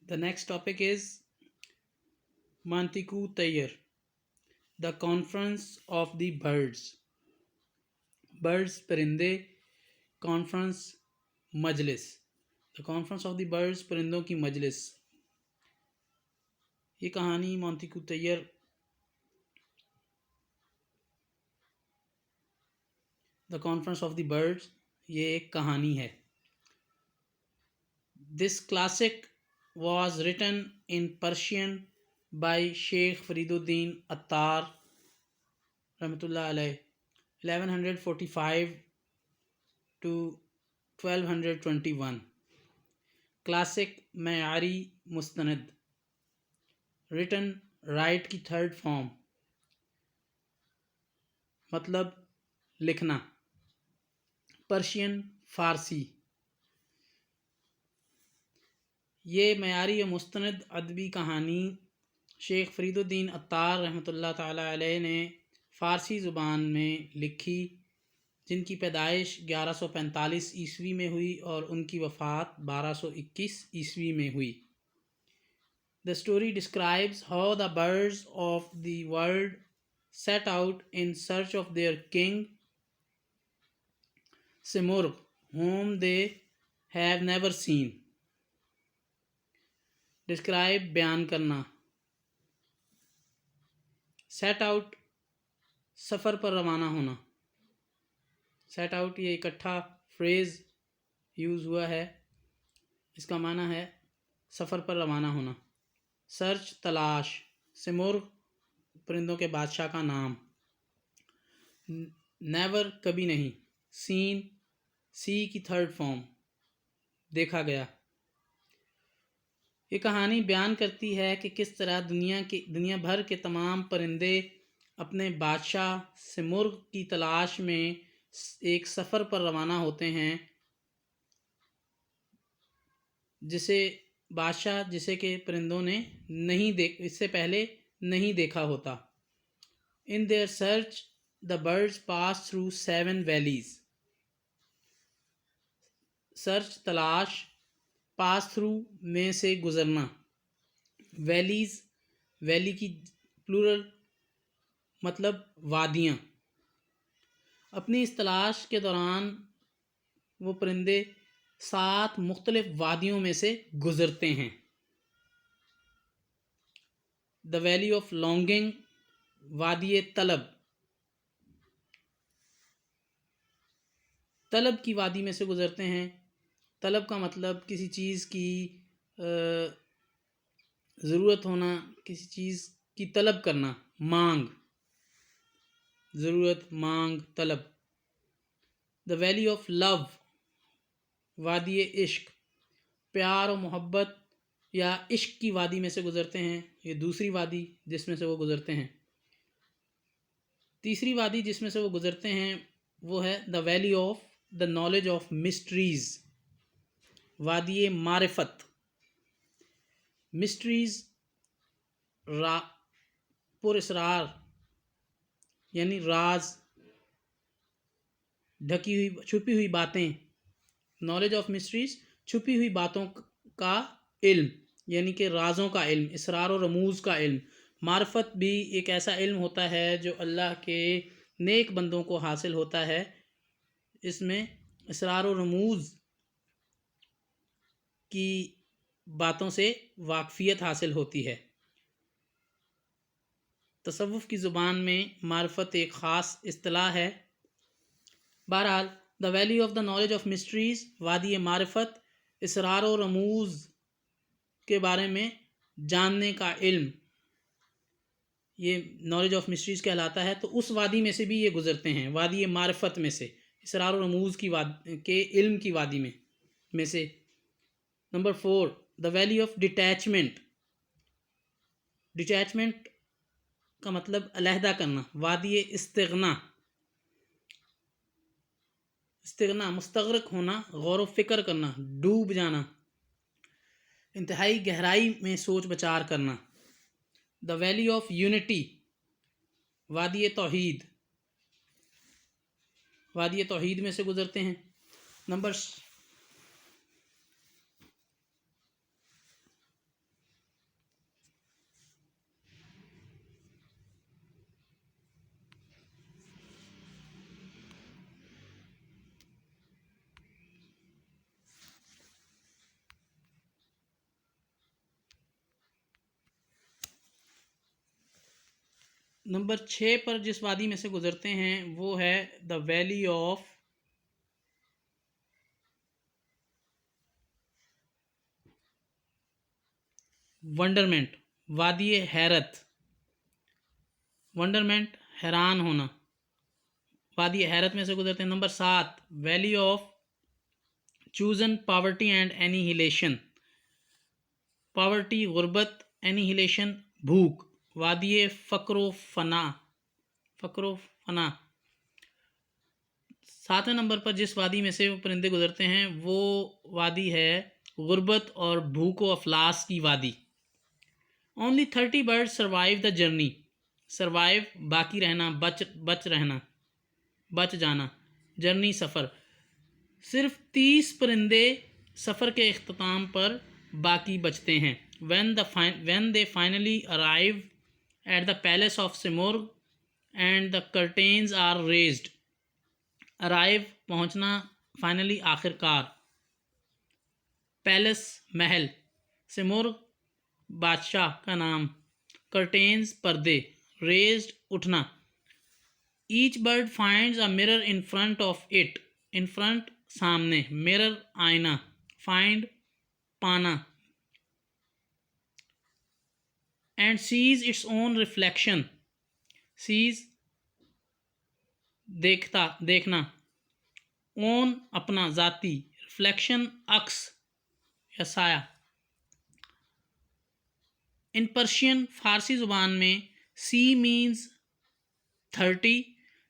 The next topic is Mantiku Tayyar, the conference of the birds. Birds پرندے, conference مجلس. The conference of the birds پرندوں کی مجلس. یہ کہانی مونتیکو تیر The conference of the birds یہ ایک کہانی ہے. This classic was written in Persian by Sheikh Fariduddin Attar Rahmatullah alayh 1145 to 1221. Classic معیاری مستند, written right کی تھرڈ فارم, مطلب لکھنا, پرشین فارسی. یہ معیاری و مستند ادبی کہانی شیخ فرید الدین عطار رحمۃ اللہ تعالی علیہ نے فارسی زبان میں لکھی, جن کی پیدائش 1145 عیسوی میں ہوئی اور ان کی وفات 1221 عیسوی میں ہوئی. The story describes how the birds of the world set out in search of their king Simurgh, whom they have never seen. Describe بیان کرنا. Set out سفر پر روانہ ہونا. Set out یہ اکٹھا فریز یوز ہوا ہے, اس کا معنی ہے سفر پر روانہ ہونا. سرچ تلاش, سمرغ پرندوں کے بادشاہ کا نام. نیور کبھی نہیں, سین سی کی تھرڈ فارم, دیکھا گیا. یہ کہانی بیان کرتی ہے کہ کس طرح دنیا بھر کے تمام پرندے اپنے بادشاہ سمرغ کی تلاش میں ایک سفر پر روانہ ہوتے ہیں, جسے کہ پرندوں نے اس سے پہلے نہیں دیکھا ہوتا. In their search, the birds pass through 7 valleys. Search تلاش, پاس تھرو میں سے گزرنا. ویلیز, ویلی کی پلورل مطلب وادیاں. اپنی اس تلاش کے دوران وہ پرندے 7 مختلف وادیوں میں سے گزرتے ہیں. The Valley of Longing, وادی طلب. طلب کی وادی میں سے گزرتے ہیں. طلب کا مطلب کسی چیز کی ضرورت ہونا, کسی چیز کی طلب کرنا, مانگ, ضرورت, مانگ, طلب. The Valley of Love, وادی عشق. پیار و محبت یا عشق کی وادی میں سے گزرتے ہیں. یہ دوسری وادی جس میں سے وہ گزرتے ہیں. تیسری وادی جس میں سے وہ گزرتے ہیں وہ ہے The Valley of the Knowledge of Mysteries, وادی معرفت. مسٹریز پر اسرار یعنی راز, ڈھکی ہوئی چھپی ہوئی باتیں. نالج آف مسٹریز, چھپی ہوئی باتوں کا علم یعنی کہ رازوں کا علم, اسرار و رموز کا علم. معرفت بھی ایک ایسا علم ہوتا ہے جو اللہ کے نیک بندوں کو حاصل ہوتا ہے. اس میں اسرار و رموز کی باتوں سے واقفیت حاصل ہوتی ہے. تصوف کی زبان میں معرفت ایک خاص اصطلاح ہے. بہرحال The Valley of the Knowledge of Mysteries, وادی معرفت, اسرار و رموز کے بارے میں جاننے کا علم, یہ نالج آف مسٹریز کہلاتا ہے. تو اس وادی میں سے بھی یہ گزرتے ہیں, وادی معرفت میں سے, اسرار و رموز کے علم کی وادی میں سے. Number 4, The Valley of Detachment. Detachment کا مطلب علیحدہ کرنا. وادی استغنا, مستغرق ہونا, غور و فکر کرنا, ڈوب جانا, انتہائی گہرائی میں سوچ بچار کرنا. The Valley of Unity, وادی توحید, وادی توحید میں سے گزرتے ہیں. نمبر نمبر 6 پر جس وادی میں سے گزرتے ہیں وہ ہے دا ویلی آف ونڈرمنٹ، وادی حیرت، ونڈرمنٹ حیران ہونا، وادی حیرت میں سے گزرتے ہیں۔ Number 7 valley of chosen poverty and annihilation, poverty غربت، اینیہیلیشن بھوک، وادی فقر و فنا، فقر و فنا۔ 7ویں نمبر پر جس وادی میں سے وہ پرندے گزرتے ہیں وہ وادی ہے غربت اور بھوک و افلاس کی وادی۔ Only 30 birds survive the journey. Survive باقی رہنا، بچ رہنا، بچ جانا، جرنی سفر۔ صرف 30 پرندے سفر کے اختتام پر باقی بچتے ہیں۔ When they finally arrive at the palace of Simurgh and the curtains are raised. Arrive پہنچنا، finally آخر کار، پیلس محل، سمرغ بادشاہ کا نام، curtains پردے، raised اٹھنا۔ Each bird finds a mirror in front of it. In front سامنے، mirror آئینہ، find پانا، and sees its own reflection. sees دیکھنا، own اپنا ذاتی، reflection عکس یا سایہ۔ ان پرشین فارسی زبان میں سی مینز 30،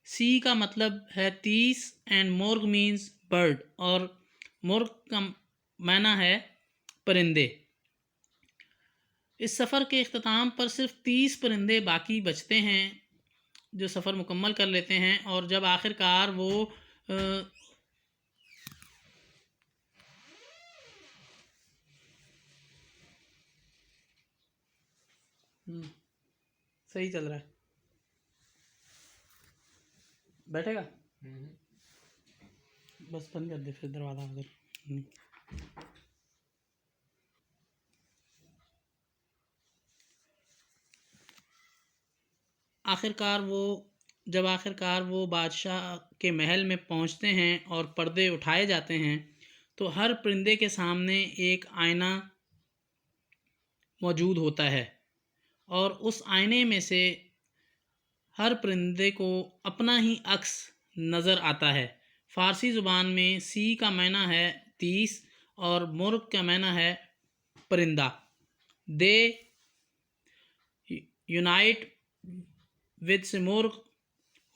سی کا مطلب ہے 30 اینڈ مورگ مینز برڈ، اور مرغ کا معنی ہے پرندے۔ اس سفر کے اختتام پر صرف 30 پرندے باقی بچتے ہیں جو سفر مکمل کر لیتے ہیں، اور جب آخر کار وہ صحیح چل رہا ہے، بیٹھے گا بس بند کر دے پھر دروازہ ادھر۔ جب آخر کار وہ بادشاہ کے محل میں پہنچتے ہیں اور پردے اٹھائے جاتے ہیں تو ہر پرندے کے سامنے ایک آئینہ موجود ہوتا ہے، اور اس آئینے میں سے ہر پرندے کو اپنا ہی عکس نظر آتا ہے۔ فارسی زبان میں سی کا معنی ہے 30 اور مرغ کا معنی ہے پرندہ۔ دے unite with Simurgh,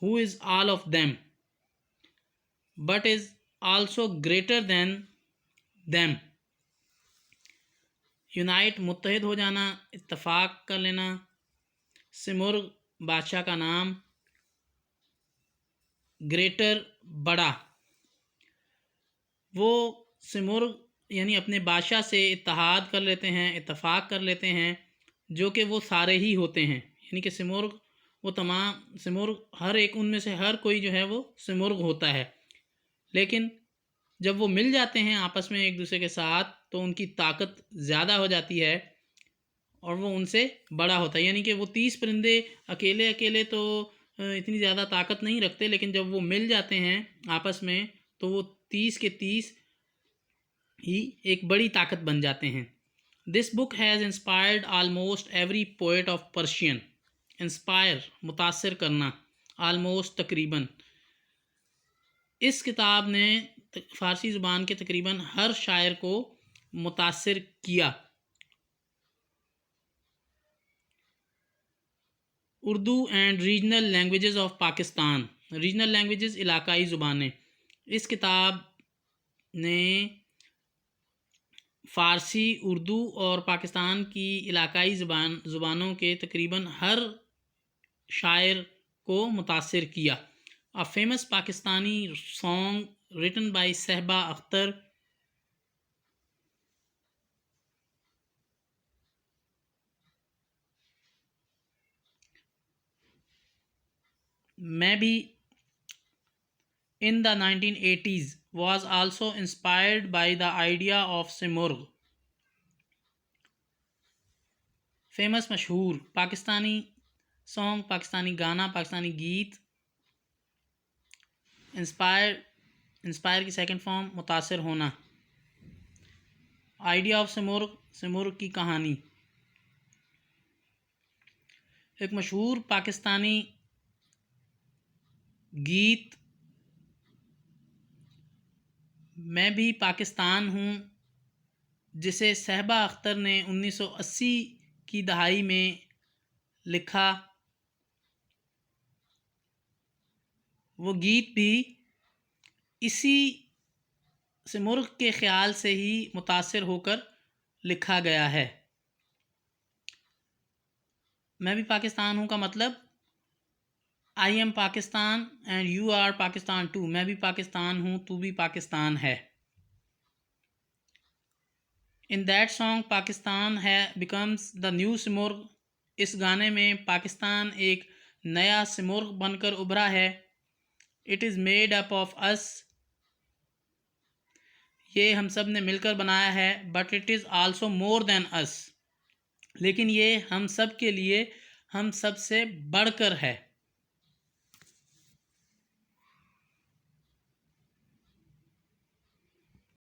who is all of them, but is also greater than them. Unite متحد ہو جانا، اتفاق کر لینا۔ سمرغ بادشاہ کا نام، گریٹر بڑا۔ وہ سمرغ یعنی اپنے بادشاہ سے اتحاد کر لیتے ہیں، اتفاق کر لیتے ہیں، جو کہ وہ سارے ہی ہوتے ہیں، یعنی کہ سمرغ وہ تمام، سمرغ ہر ایک ان میں سے ہر کوئی جو ہے وہ سمرغ ہوتا ہے، لیکن جب وہ مل جاتے ہیں آپس میں ایک دوسرے کے ساتھ تو ان کی طاقت زیادہ ہو جاتی ہے اور وہ ان سے بڑا ہوتا ہے۔ یعنی کہ وہ 30 پرندے اکیلے تو اتنی زیادہ طاقت نہیں رکھتے، لیکن جب وہ مل جاتے ہیں آپس میں تو وہ 30 کے 30 ہی ایک بڑی طاقت بن جاتے ہیں۔ This book has inspired almost every poet of Persian. Inspire متاثر کرنا، آلموسٹ تقریباً۔ اس کتاب نے فارسی زبان کے تقریباً ہر شاعر کو متاثر کیا۔ Urdu and regional languages of Pakistan, regional languages علاقائی زبانیں۔ اس کتاب نے فارسی، اردو اور پاکستان کی علاقائی زبانوں کے تقریباً ہر شاعر کو متاثر کیا۔ A famous Pakistani song written by Sehba Akhtar Maybe in the 1980s was also inspired by the idea of Simurgh. Famous مشہور پاکستانی سانگ پاکستانی گانا، پاکستانی گیت. انسپائر کی سیکنڈ فارم متاثر ہونا. آئیڈیا آف سمرغ، سمرغ کی کہانی. ایک مشہور پاکستانی گیت میں بھی پاکستان ہوں جسے صحبا اختر نے 1980 کی دہائی میں لکھا، وہ گیت بھی اسی سمرغ کے خیال سے ہی متاثر ہو کر لکھا گیا ہے. میں بھی پاکستان ہوں کا مطلب I am Pakistan and you are Pakistan too. میں بھی پاکستان ہوں، تو بھی پاکستان ہے. ان دیٹ سانگ پاکستان ہے بیکمز دا نیو سمرغ. اس گانے میں پاکستان ایک نیا سمرغ بن کر ابھرا ہے. It is made up of us. یہ ہم سب نے مل کر بنایا ہے. But it is also more than us. لیکن یہ ہم سب کے لیے ہم سب سے بڑھ کر ہے.